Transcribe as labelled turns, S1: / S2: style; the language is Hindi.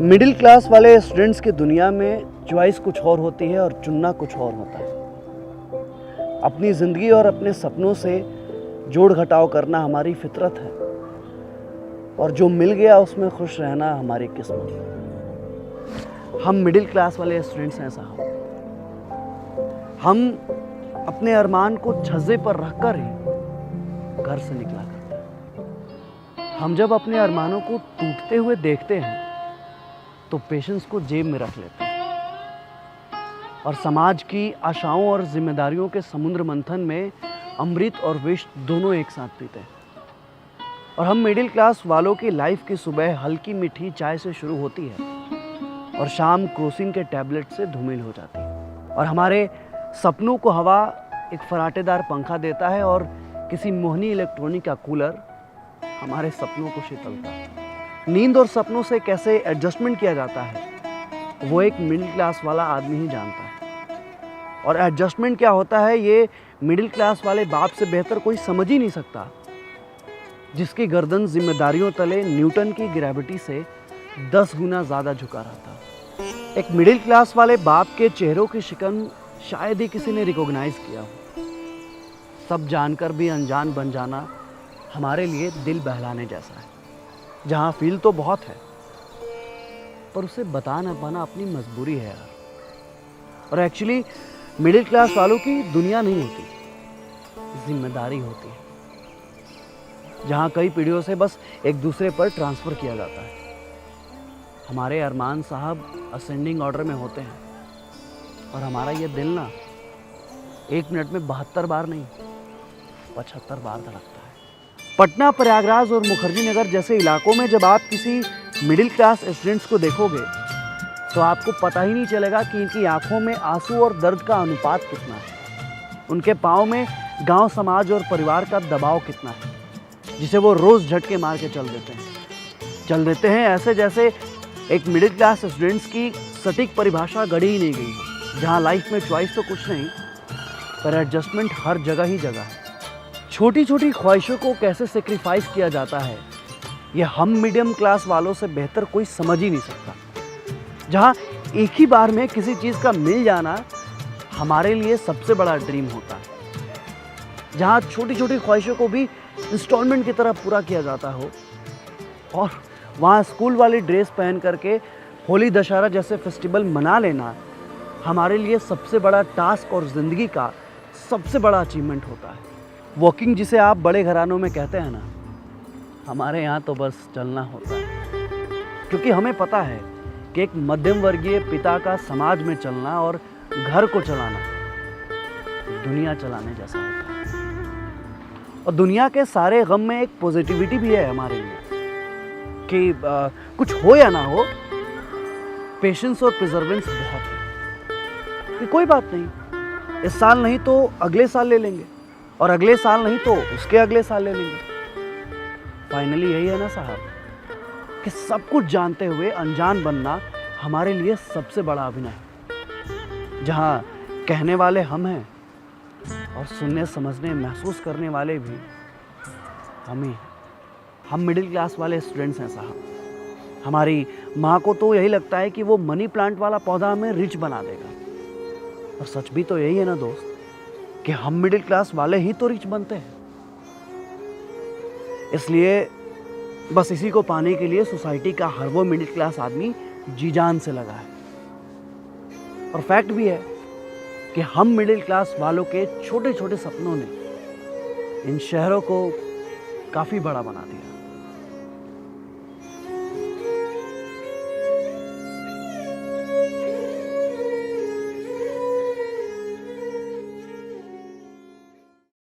S1: मिडिल क्लास वाले स्टूडेंट्स की दुनिया में चॉइस कुछ और होती है और चुनना कुछ और होता है। अपनी ज़िंदगी और अपने सपनों से जोड़ घटाव करना हमारी फितरत है और जो मिल गया उसमें खुश रहना हमारी किस्मत। हम मिडिल क्लास वाले स्टूडेंट्स हैं साहब। हम अपने अरमान को छज्जे पर रखकर ही घर से निकला करते हैं। हम जब अपने अरमानों को टूटते हुए देखते हैं तो पेशेंस को जेब में रख लेते हैं और समाज की आशाओं और जिम्मेदारियों के समुद्र मंथन में अमृत और विष दोनों एक साथ पीते हैं। और हम मिडिल क्लास वालों की लाइफ की सुबह हल्की मीठी चाय से शुरू होती है और शाम क्रोसिन के टैबलेट से धूमिल हो जाती है। और हमारे सपनों को हवा एक फराटेदार पंखा देता है और किसी मोहनी इलेक्ट्रॉनिक का कूलर हमारे सपनों को शीतलता है। नींद और सपनों से कैसे एडजस्टमेंट किया जाता है वो एक मिडिल क्लास वाला आदमी ही जानता है। और एडजस्टमेंट क्या होता है ये मिडिल क्लास वाले बाप से बेहतर कोई समझ ही नहीं सकता, जिसकी गर्दन जिम्मेदारियों तले न्यूटन की ग्रेविटी से 10 गुना ज़्यादा झुका रहता। एक मिडिल क्लास वाले बाप के चेहरों की शिकन शायद ही किसी ने रिकॉग्नाइज किया हो। सब जानकर भी अनजान बन जाना हमारे लिए दिल बहलाने जैसा है, जहाँ फील तो बहुत है पर उसे बता ना पाना अपनी मजबूरी है यार। और एक्चुअली मिडिल क्लास वालों की दुनिया नहीं होती, जिम्मेदारी होती है, जहाँ कई पीढ़ियों से बस एक दूसरे पर ट्रांसफ़र किया जाता है। हमारे अरमान साहब असेंडिंग ऑर्डर में होते हैं और हमारा ये दिल ना 1 मिनट में 72 बार नहीं 75 बार धड़कता है। पटना, प्रयागराज और मुखर्जी नगर जैसे इलाकों में जब आप किसी मिडिल क्लास स्टूडेंट्स को देखोगे तो आपको पता ही नहीं चलेगा कि इनकी आंखों में आंसू और दर्द का अनुपात कितना है, उनके पाँव में गांव, समाज और परिवार का दबाव कितना है, जिसे वो रोज़ झटके मार के चल देते हैं ऐसे जैसे एक मिडिल क्लास स्टूडेंट्स की सटीक परिभाषा गढ़ी ही नहीं गई है, जहाँ लाइफ में चॉइस तो कुछ नहीं पर एडजस्टमेंट हर जगह ही जगह है। छोटी छोटी ख्वाहिशों को कैसे सेक्रीफाइस किया जाता है ये हम मीडियम क्लास वालों से बेहतर कोई समझ ही नहीं सकता। जहाँ एक ही बार में किसी चीज़ का मिल जाना हमारे लिए सबसे बड़ा ड्रीम होता है, जहाँ छोटी छोटी ख्वाहिशों को भी इंस्टॉलमेंट की तरह पूरा किया जाता हो, और वहाँ स्कूल वाली ड्रेस पहन करके होली, दशहरा जैसे फेस्टिवल मना लेना हमारे लिए सबसे बड़ा टास्क और ज़िंदगी का सबसे बड़ा अचीवमेंट होता है। वॉकिंग जिसे आप बड़े घरानों में कहते हैं ना, हमारे यहाँ तो बस चलना होता है, क्योंकि हमें पता है कि एक मध्यम वर्गीय पिता का समाज में चलना और घर को चलाना दुनिया चलाने जैसा होता है। और दुनिया के सारे गम में एक पॉजिटिविटी भी है हमारे लिए कि कुछ हो या ना हो, पेशेंस और प्रिजर्वेंस बहुत है कि कोई बात नहीं, इस साल नहीं तो अगले साल ले लेंगे और अगले साल नहीं तो उसके अगले साल ले लेंगे। फाइनली यही है ना साहब कि सब कुछ जानते हुए अनजान बनना हमारे लिए सबसे बड़ा अभिनय है, जहाँ कहने वाले हम हैं और सुनने, समझने, महसूस करने वाले भी हम ही हैं। हम मिडिल क्लास वाले स्टूडेंट्स हैं साहब। हमारी माँ को तो यही लगता है कि वो मनी प्लांट वाला पौधा हमें रिच बना देगा, और सच भी तो यही है ना दोस्त कि हम मिडिल क्लास वाले ही तो रिच बनते हैं। इसलिए बस इसी को पाने के लिए सोसाइटी का हर वो मिडिल क्लास आदमी जी जान से लगा है। और फैक्ट भी है कि हम मिडिल क्लास वालों के छोटे छोटे सपनों ने इन शहरों को काफ़ी बड़ा बना दिया।